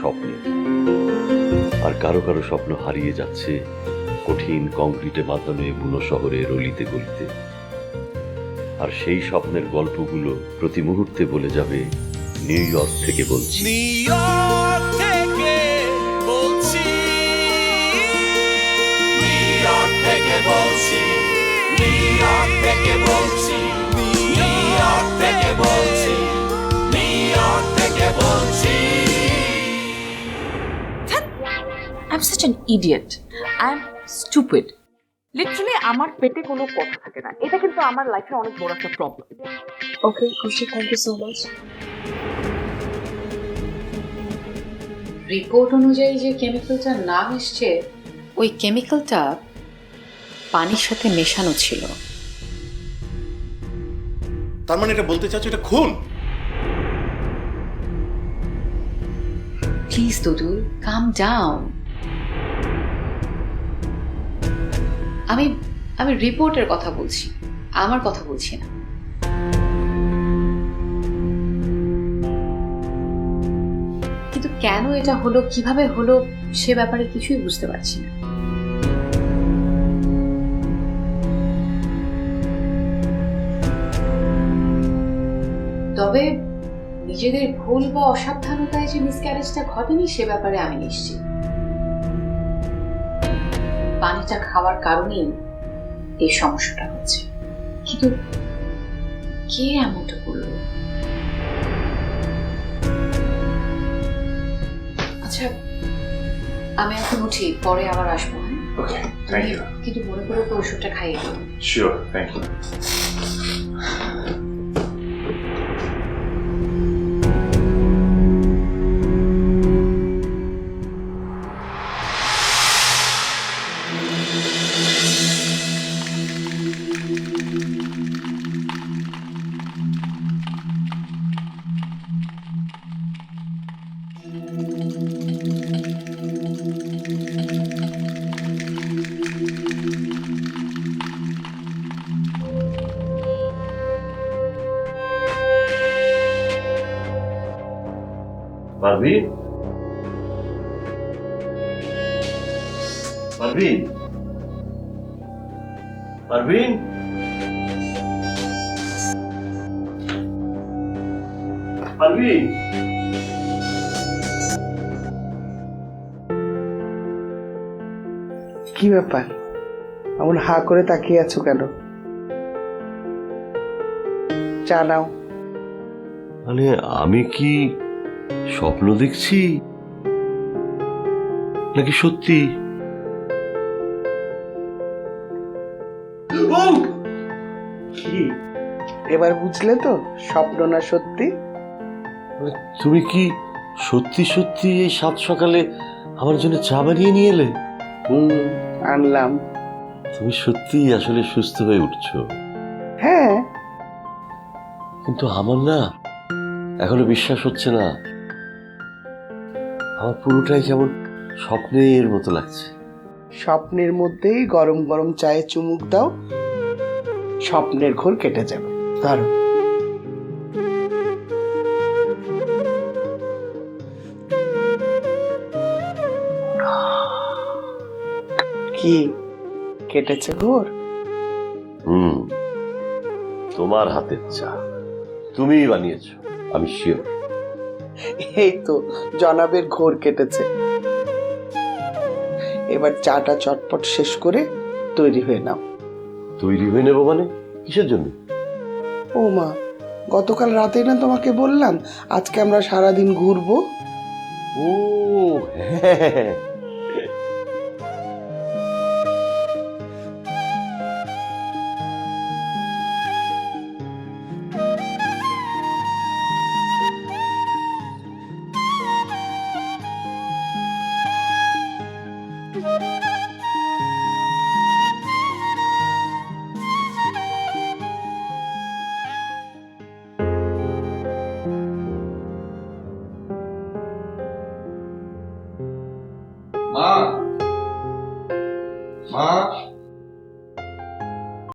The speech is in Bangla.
স্বপ্নে, আর কারো কারো স্বপ্ন হারিয়ে যাচ্ছে কঠিন কংক্রিটে বাঁধানো এই বুনো শহরের অলিতে গলিতে। আর সেই স্বপ্নের গল্পগুলো প্রতি মুহূর্তে বলে যাবে নিউ ইয়র্ক থেকে বলছি। নিউ ইয়র্ক থেকে বলছি, নিউ ইয়র্ক থেকে বলছি, নিউ ইয়র্ক থেকে বলছি, নিউ ইয়র্ক থেকে বলছি, নিউ ইয়র্ক থেকে বলছি। I'm such an idiot. I'm stupid. Literally আমার পেটে কোনো কথা থাকে না। এটা কিন্তু আমার লাইফের অনেক বড় একটা প্রবলেম। ওকে খুশি, thank you so much. Report অনুযায়ী যে কেমিক্যালটার নাম এসছে, ওই কেমিক্যালটা পানির সাথে মেশানো ছিল। তার মানে এটা বলতে চাচ্ছ এটা খুন? Please Dudul, come down. আমি রিপোর্টের কথা বলছি, আমার কথা বলছি না। কিন্তু কেন এটা হলো, কিভাবে হলো, সে ব্যাপারে কিছুই বুঝতে পারছি না। তবে নিজেদের ভুল বা অসাবধানতায় যে মিসক্যারেজটা ঘটেনি সে ব্যাপারে আমি নিশ্চিত। পানিটা খাওয়ার কারণেই এই সমস্যাটা হচ্ছে। কিন্তু কে এমনটা করলো? আচ্ছা, আমি এখন উঠি, পরে আবার আসবো। হ্যাঁ, ওকে, থ্যাংক ইউ। কিন্তু মনে করে তো ওষুধটা খাইয়ে দেবো। Sure, thank you. Parveen, Parveen, Parveen, Parveen. কি ব্যাপার, এমন হা করে তাকিয়ে আছো কেন? চা নাও। মানে আমি কি স্বপ্ন দেখছি নাকি সত্যি? কি এবার বুঝলে তো স্বপ্ন না সত্যি? মানে তুমি কি সত্যি সত্যি এই সাত সকালে আমার জন্য চা বানিয়ে নিয়ে এলে? আনলাম। তুমি সত্যিই আসলে সুস্থ হয়ে উঠছো। হ্যাঁ, কিন্তু আমার না এখনো বিশ্বাস হচ্ছে না। আমার পুরোটাই যেমন স্বপ্নের মতো লাগছে। স্বপ্নের মধ্যেই গরম গরম চায়ে চুমুক দাও, স্বপ্নের ঘোর কেটে যাবে। ধরো। কি কেটেছে ঘোর? তোমার হাতের চা তুমিই বানিয়েছো, আমি শিওর। এই তো জনাবের ঘোর কেটেছে। এবার চাটা চটপট শেষ করে তৈরি হয়ে নাও। তৈরি হয়ে নেবো মানে? কিসের জন্য? ও মা, গতকাল রাতে না তোমাকে বললাম আজকে আমরা সারাদিন ঘুরবো। ও হ্যাঁ,